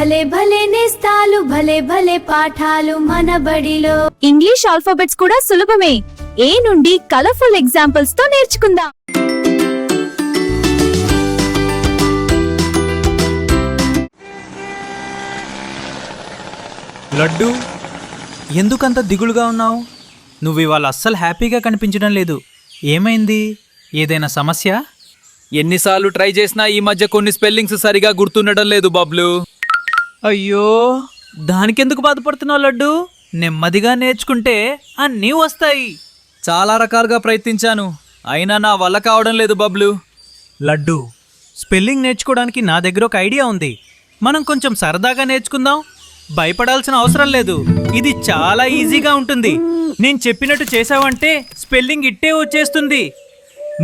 భలే భలే నేస్తాలు భలే భలే పాఠాలు మన బడిలో. ఇంగ్లీష్ ఆల్ఫాబెట్స్ కూడా సులభమే. ఏ నుండి కలర్ఫుల్ ఎగ్జాంపుల్స్ తో నేర్చుకుందాం. లడ్డు, ఎందుకంత దిగులుగా ఉన్నావు? నువ్వు ఇవాళ అస్సలు హ్యాపీగా కనిపించడం లేదు. ఏమైంది? ఏదైనా సమస్య? ఎన్నిసార్లు ట్రై చేసినా ఈ మధ్య కొన్ని స్పెల్లింగ్స్ సరిగా గుర్తుండడం లేదు బబ్లు. అయ్యో, దానికెందుకు బాధపడుతున్నావు లడ్డు? నెమ్మదిగా నేర్చుకుంటే అన్నీ వస్తాయి. చాలా రకాలుగా ప్రయత్నించాను, అయినా నా వల్ల కావడం లేదు బబ్లు. లడ్డు, స్పెల్లింగ్ నేర్చుకోవడానికి నా దగ్గర ఒక ఐడియా ఉంది. మనం కొంచెం సరదాగా నేర్చుకుందాం. భయపడాల్సిన అవసరం లేదు. ఇది చాలా ఈజీగా ఉంటుంది. నేను చెప్పినట్టు చేసావంటే స్పెల్లింగ్ ఇట్టే వచ్చేస్తుంది.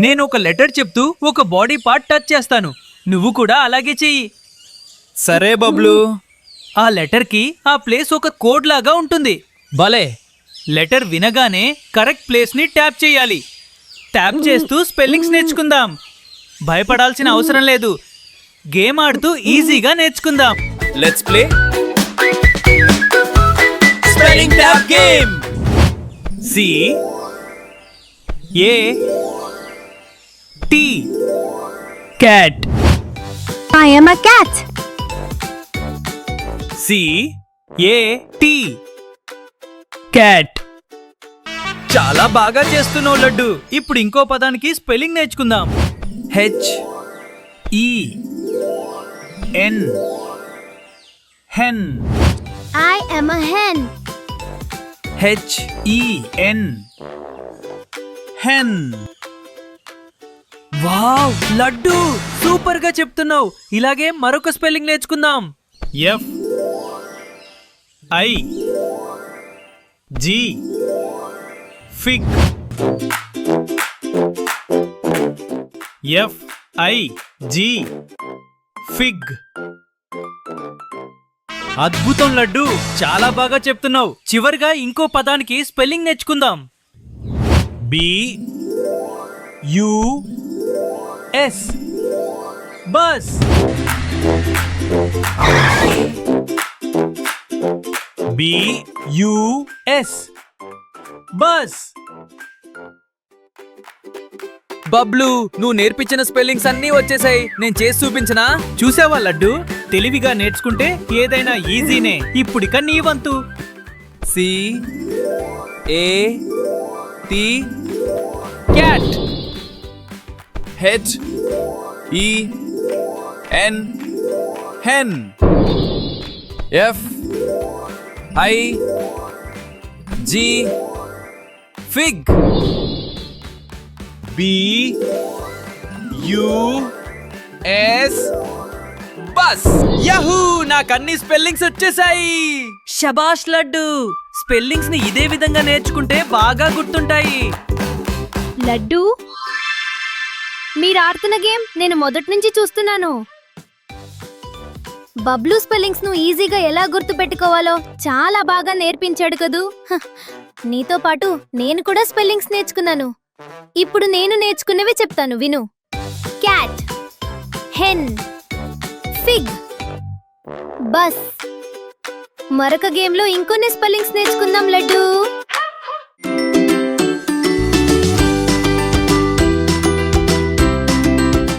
నేను ఒక లెటర్ చెప్తూ ఒక బాడీ పార్ట్ టచ్ చేస్తాను. నువ్వు కూడా అలాగే చెయ్యి. సరే బబ్లు. ఆ లెటర్కి ఆ ప్లేస్ ఒక కోడ్ లాగా ఉంటుంది. భలే. లెటర్ వినగానే కరెక్ట్ ప్లేస్ని ట్యాప్ చేయాలి. ట్యాప్ చేస్తూ స్పెల్లింగ్స్ నేర్చుకుందాం. భయపడాల్సిన అవసరం లేదు. గేమ్ ఆడుతూ ఈజీగా నేర్చుకుందాం. Let's play spelling tap game. C A T cat. I am a cat. C A T cat. చాలా బాగా చేస్తున్నావు లడ్డు. ఇప్పుడు ఇంకో పదానికి స్పెల్లింగ్ నేర్చుకుందాం. H E N hen. I am a hen. H E N hen. Wow laddu, super గా చెప్తున్నావు. ఇలాగే మరొక స్పెల్లింగ్ నేర్చుకుందాం. F I G fig. F I G fig. అద్భుతం లడ్డు, చాలా బాగా చెప్తున్నావు. చివరిగా ఇంకో పదానికి స్పెల్లింగ్ నేర్చుకుందాం. B U S bus. B U S bus. Bablu, నువ్వు నేర్పించిన స్పెల్లింగ్స్ అన్నీ వచ్చేసాయి. నేను చేసి చూపించనా? చూసావా లడ్డు, తెలివిగా నేర్చుకుంటే ఏదైనా ఈజీనే. ఇప్పుడిక నీ వంతు. C A T cat. H E N hen. F I G fig. B U S bus. Jehu, నాకు అన్ని స్పెల్లింగ్స్ వచ్చేసాయి. శబాష్ లడ్డు, స్పెల్లింగ్స్ ని ఇదే విధంగా నేర్చుకుంటే బాగా గుర్తుంటాయి. లడ్డు, మీరు ఆడుతున్న గేమ్ నేను మొదటి నుంచి చూస్తున్నాను. బబ్లు స్పెల్లింగ్స్ ను ఈజీగా ఎలా గుర్తు పెట్టుకోవాలో చాలా బాగా నేర్పించాడు కదూ. నీతో పాటు నేను కూడా స్పెల్లింగ్స్ నేర్చుకున్నాను. ఇప్పుడు నేను నేర్చుకున్నవి చెప్తాను, విను. Cat, hen, fig, bus. మరొక గేమ్ లో ఇంకొన్ని స్పెల్లింగ్స్ నేర్చుకుందాం లడ్డు.